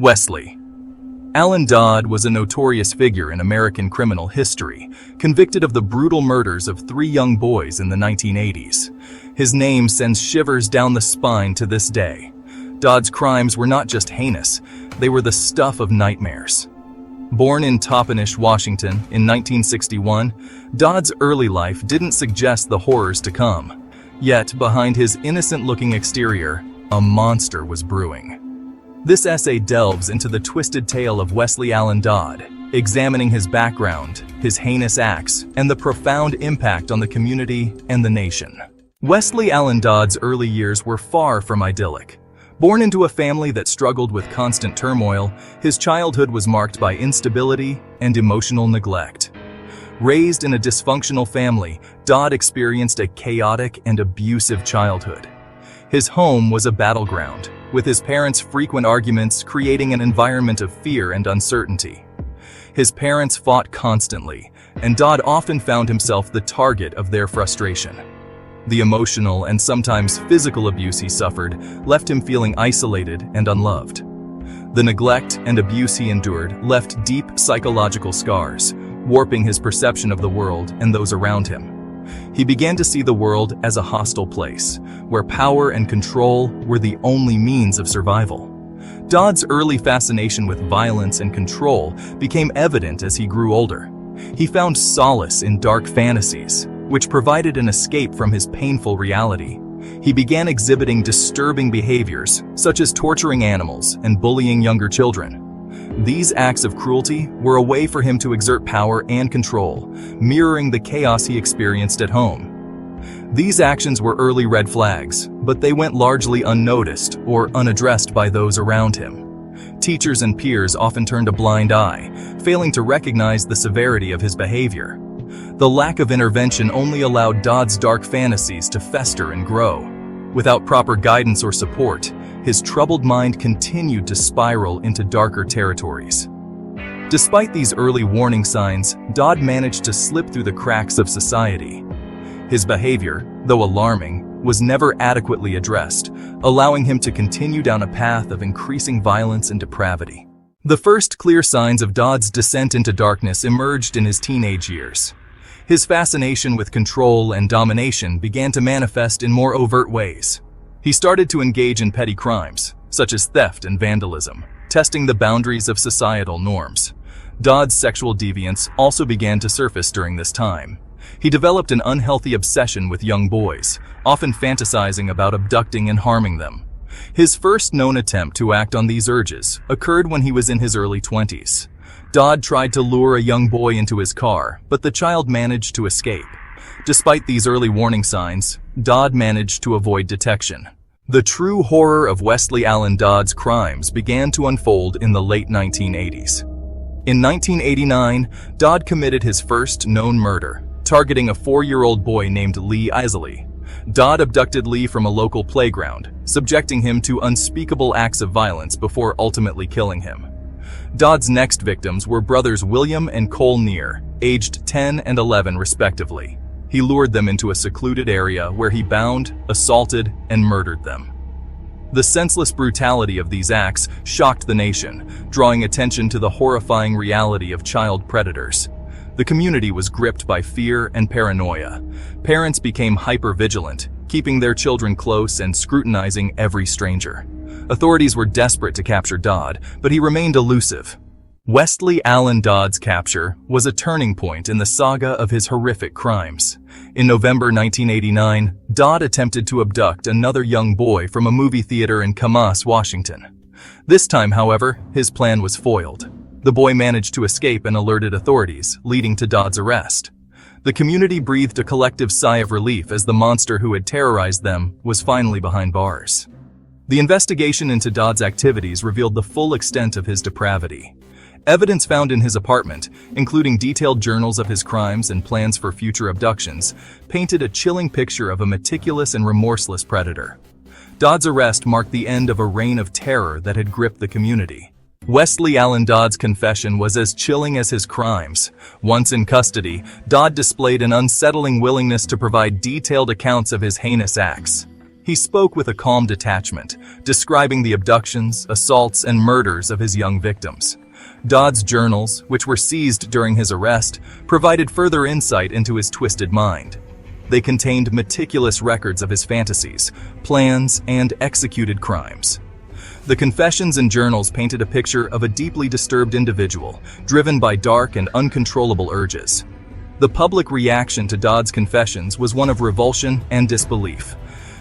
Westley Allan Dodd was a notorious figure in American criminal history, convicted of the brutal murders of 3 young boys in the 1980s. His name sends shivers down the spine to this day. Dodd's crimes were not just heinous, they were the stuff of nightmares. Born in Toppenish, Washington in 1961, Dodd's early life didn't suggest the horrors to come. Yet, behind his innocent-looking exterior, a monster was brewing. This essay delves into the twisted tale of Westley Allan Dodd, examining his background, his heinous acts, and the profound impact on the community and the nation. Westley Allan Dodd's early years were far from idyllic. Born into a family that struggled with constant turmoil, his childhood was marked by instability and emotional neglect. Raised in a dysfunctional family, Dodd experienced a chaotic and abusive childhood. His home was a battleground, with his parents' frequent arguments creating an environment of fear and uncertainty. His parents fought constantly, and Dodd often found himself the target of their frustration. The emotional and sometimes physical abuse he suffered left him feeling isolated and unloved. The neglect and abuse he endured left deep psychological scars, warping his perception of the world and those around him. He began to see the world as a hostile place, where power and control were the only means of survival. Dodd's early fascination with violence and control became evident as he grew older. He found solace in dark fantasies, which provided an escape from his painful reality. He began exhibiting disturbing behaviors, such as torturing animals and bullying younger children. These acts of cruelty were a way for him to exert power and control, mirroring the chaos he experienced at home. These actions were early red flags, but they went largely unnoticed or unaddressed by those around him. Teachers and peers often turned a blind eye, failing to recognize the severity of his behavior. The lack of intervention only allowed Dodd's dark fantasies to fester and grow. Without proper guidance or support, his troubled mind continued to spiral into darker territories. Despite these early warning signs, Dodd managed to slip through the cracks of society. His behavior, though alarming, was never adequately addressed, allowing him to continue down a path of increasing violence and depravity. The first clear signs of Dodd's descent into darkness emerged in his teenage years. His fascination with control and domination began to manifest in more overt ways. He started to engage in petty crimes, such as theft and vandalism, testing the boundaries of societal norms. Dodd's sexual deviance also began to surface during this time. He developed an unhealthy obsession with young boys, often fantasizing about abducting and harming them. His first known attempt to act on these urges occurred when he was in his early 20s. Dodd tried to lure a young boy into his car, but the child managed to escape. Despite these early warning signs, Dodd managed to avoid detection. The true horror of Westley Allan Dodd's crimes began to unfold in the late 1980s. In 1989, Dodd committed his first known murder, targeting a 4-year-old boy named Lee Isley. Dodd abducted Lee from a local playground, subjecting him to unspeakable acts of violence before ultimately killing him. Dodd's next victims were brothers William and Cole Neer, aged 10 and 11 respectively. He lured them into a secluded area where he bound, assaulted, and murdered them. The senseless brutality of these acts shocked the nation, drawing attention to the horrifying reality of child predators. The community was gripped by fear and paranoia. Parents became hyper-vigilant, keeping their children close and scrutinizing every stranger. Authorities were desperate to capture Dodd, but he remained elusive. Westley Allan Dodd's capture was a turning point in the saga of his horrific crimes. In November 1989, Dodd attempted to abduct another young boy from a movie theater in Camas, Washington. This time, however, his plan was foiled. The boy managed to escape and alerted authorities, leading to Dodd's arrest. The community breathed a collective sigh of relief as the monster who had terrorized them was finally behind bars. The investigation into Dodd's activities revealed the full extent of his depravity. Evidence found in his apartment, including detailed journals of his crimes and plans for future abductions, painted a chilling picture of a meticulous and remorseless predator. Dodd's arrest marked the end of a reign of terror that had gripped the community. Westley Allan Dodd's confession was as chilling as his crimes. Once in custody, Dodd displayed an unsettling willingness to provide detailed accounts of his heinous acts. He spoke with a calm detachment, describing the abductions, assaults, and murders of his young victims. Dodd's journals, which were seized during his arrest, provided further insight into his twisted mind. They contained meticulous records of his fantasies, plans, and executed crimes. The confessions and journals painted a picture of a deeply disturbed individual, driven by dark and uncontrollable urges. The public reaction to Dodd's confessions was one of revulsion and disbelief.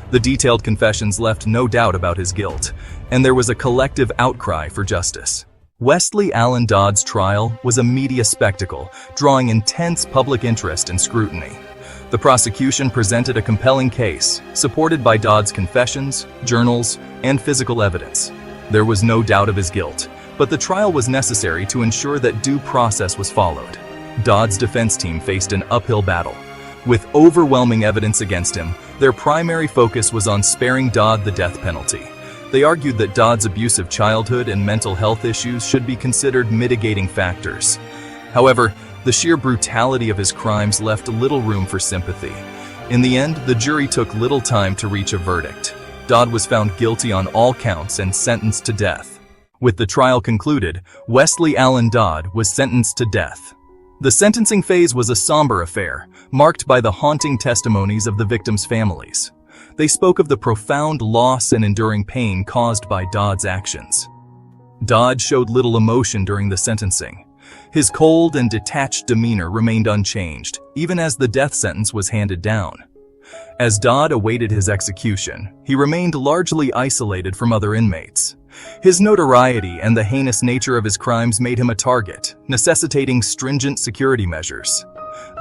The detailed confessions left no doubt about his guilt, and there was a collective outcry for justice. Westley Allan Dodd's trial was a media spectacle, drawing intense public interest and scrutiny. The prosecution presented a compelling case, supported by Dodd's confessions, journals, and physical evidence. There was no doubt of his guilt, but the trial was necessary to ensure that due process was followed. Dodd's defense team faced an uphill battle. With overwhelming evidence against him, their primary focus was on sparing Dodd the death penalty. They argued that Dodd's abusive childhood and mental health issues should be considered mitigating factors. However, the sheer brutality of his crimes left little room for sympathy. In the end, the jury took little time to reach a verdict. Dodd was found guilty on all counts and sentenced to death. With the trial concluded, Westley Allan Dodd was sentenced to death. The sentencing phase was a somber affair, marked by the haunting testimonies of the victims' families. They spoke of the profound loss and enduring pain caused by Dodd's actions. Dodd showed little emotion during the sentencing. His cold and detached demeanor remained unchanged, even as the death sentence was handed down. As Dodd awaited his execution, he remained largely isolated from other inmates. His notoriety and the heinous nature of his crimes made him a target, necessitating stringent security measures.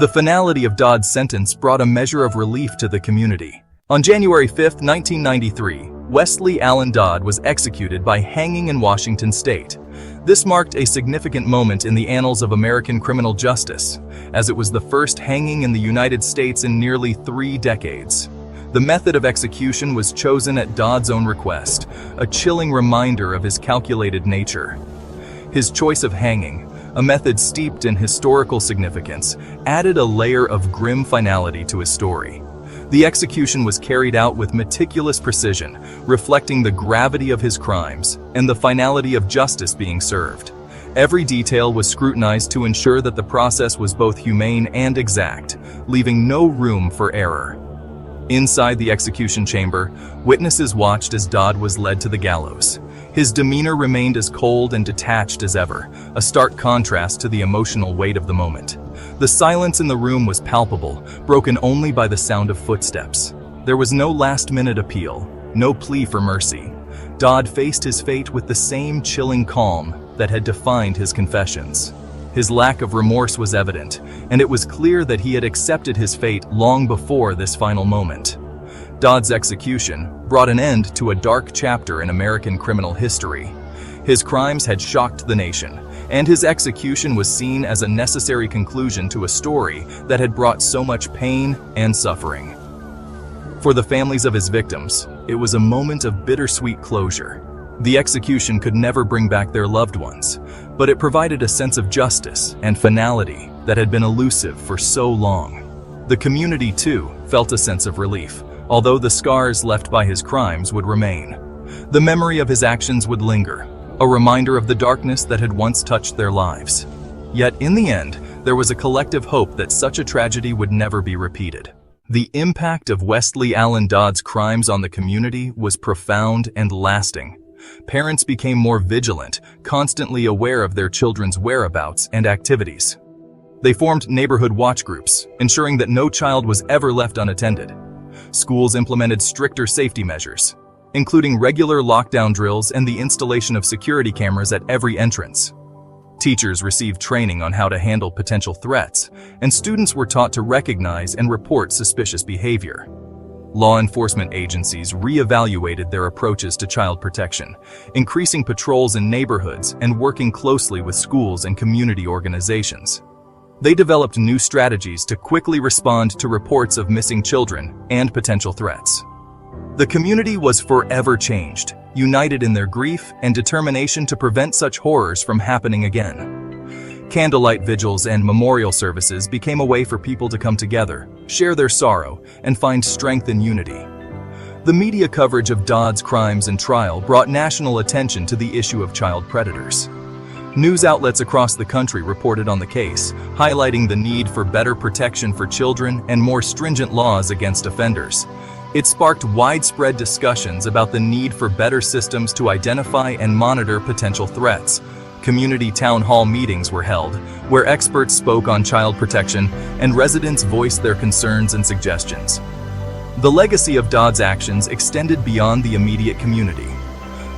The finality of Dodd's sentence brought a measure of relief to the community. On January 5, 1993, Westley Allan Dodd was executed by hanging in Washington state. This marked a significant moment in the annals of American criminal justice, as it was the first hanging in the United States in nearly 3 decades. The method of execution was chosen at Dodd's own request, a chilling reminder of his calculated nature. His choice of hanging, a method steeped in historical significance, added a layer of grim finality to his story. The execution was carried out with meticulous precision, reflecting the gravity of his crimes and the finality of justice being served. Every detail was scrutinized to ensure that the process was both humane and exact, leaving no room for error. Inside the execution chamber, witnesses watched as Dodd was led to the gallows. His demeanor remained as cold and detached as ever, a stark contrast to the emotional weight of the moment. The silence in the room was palpable, broken only by the sound of footsteps. There was no last-minute appeal, no plea for mercy. Dodd faced his fate with the same chilling calm that had defined his confessions. His lack of remorse was evident, and it was clear that he had accepted his fate long before this final moment. Dodd's execution brought an end to a dark chapter in American criminal history. His crimes had shocked the nation, and his execution was seen as a necessary conclusion to a story that had brought so much pain and suffering. For the families of his victims, it was a moment of bittersweet closure. The execution could never bring back their loved ones, but it provided a sense of justice and finality that had been elusive for so long. The community, too, felt a sense of relief, although the scars left by his crimes would remain. The memory of his actions would linger, a reminder of the darkness that had once touched their lives. Yet in the end, there was a collective hope that such a tragedy would never be repeated. The impact of Westley Allan Dodd's crimes on the community was profound and lasting. Parents became more vigilant, constantly aware of their children's whereabouts and activities. They formed neighborhood watch groups, ensuring that no child was ever left unattended. Schools implemented stricter safety measures, including regular lockdown drills and the installation of security cameras at every entrance. Teachers received training on how to handle potential threats, and students were taught to recognize and report suspicious behavior. Law enforcement agencies re-evaluated their approaches to child protection, increasing patrols in neighborhoods and working closely with schools and community organizations. They developed new strategies to quickly respond to reports of missing children and potential threats. The community was forever changed, united in their grief and determination to prevent such horrors from happening again. Candlelight vigils and memorial services became a way for people to come together, share their sorrow, and find strength in unity. The media coverage of Dodd's crimes and trial brought national attention to the issue of child predators. News outlets across the country reported on the case, highlighting the need for better protection for children and more stringent laws against offenders. It sparked widespread discussions about the need for better systems to identify and monitor potential threats. Community town hall meetings were held, where experts spoke on child protection and residents voiced their concerns and suggestions. The legacy of Dodd's actions extended beyond the immediate community.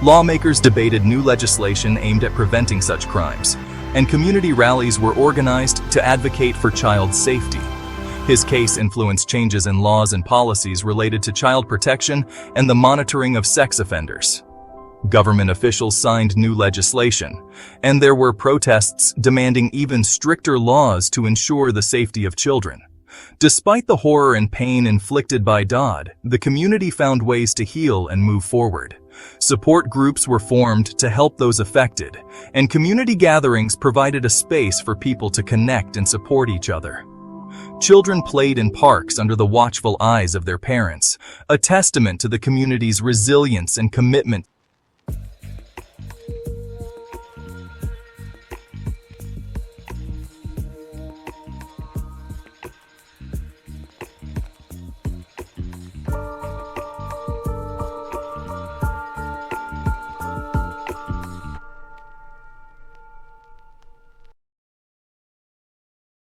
Lawmakers debated new legislation aimed at preventing such crimes, and community rallies were organized to advocate for child safety. His case influenced changes in laws and policies related to child protection and the monitoring of sex offenders. Government officials signed new legislation, and there were protests demanding even stricter laws to ensure the safety of children. Despite the horror and pain inflicted by Dodd, the community found ways to heal and move forward. Support groups were formed to help those affected, and community gatherings provided a space for people to connect and support each other. Children played in parks under the watchful eyes of their parents, a testament to the community's resilience and commitment